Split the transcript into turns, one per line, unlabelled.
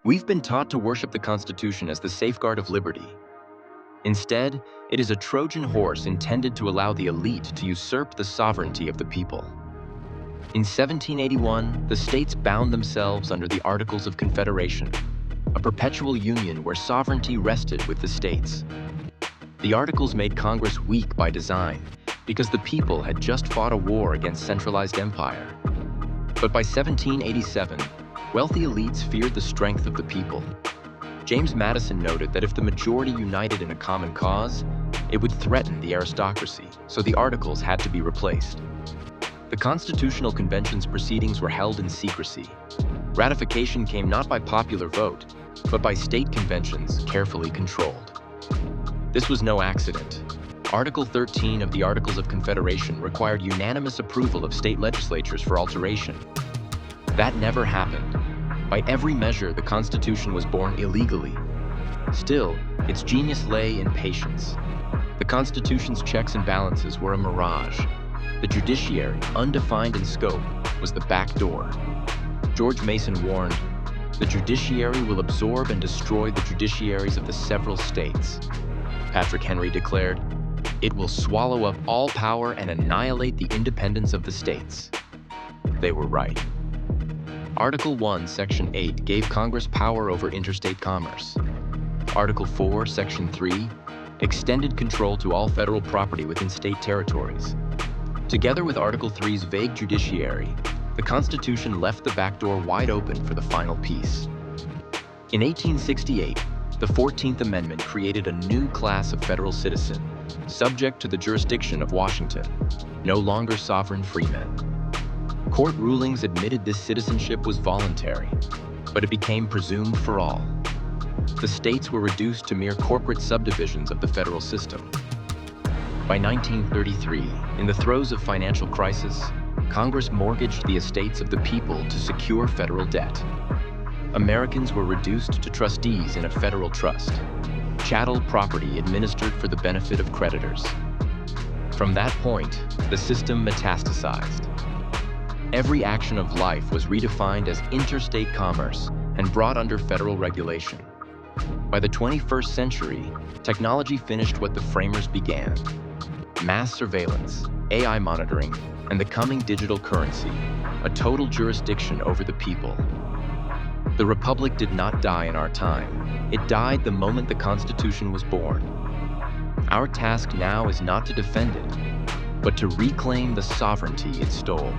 We've been taught to worship the Constitution as the safeguard of liberty. Instead, it is a Trojan horse intended to allow the elite to usurp the sovereignty of the people. In 1781, the states bound themselves under the Articles of Confederation, a perpetual union where sovereignty rested with the states. The Articles made Congress weak by design because the people had just fought a war against centralized empire. But by 1787, wealthy elites feared the strength of the people. James Madison noted that if the majority united in a common cause, it would threaten the aristocracy, so the Articles had to be replaced. The Constitutional Convention's proceedings were held in secrecy. Ratification came not by popular vote, but by state conventions carefully controlled. This was no accident. Article 13 of the Articles of Confederation required unanimous approval of state legislatures for alteration. That never happened. By every measure, the Constitution was born illegally. Still, its genius lay in patience. The Constitution's checks and balances were a mirage. The judiciary, undefined in scope, was the back door. George Mason warned, "The judiciary will absorb and destroy the judiciaries of the several states." Patrick Henry declared, "It will swallow up all power and annihilate the independence of the states." They were right. Article 1, Section 8 gave Congress power over interstate commerce. Article 4, Section 3 extended control to all federal property within state territories. Together with Article 3's vague judiciary, the Constitution left the back door wide open for the final piece. In 1868, the 14th Amendment created a new class of federal citizen, subject to the jurisdiction of Washington, no longer sovereign freemen. Court rulings admitted this citizenship was voluntary, but it became presumed for all. The states were reduced to mere corporate subdivisions of the federal system. By 1933, in the throes of financial crisis, Congress mortgaged the estates of the people to secure federal debt. Americans were reduced to trustees in a federal trust, chattel property administered for the benefit of creditors. From that point, the system metastasized. Every action of life was redefined as interstate commerce and brought under federal regulation. By the 21st century, technology finished what the framers began: mass surveillance, AI monitoring, and the coming digital currency, a total jurisdiction over the people. The Republic did not die in our time. It died the moment the Constitution was born. Our task now is not to defend it, but to reclaim the sovereignty it stole.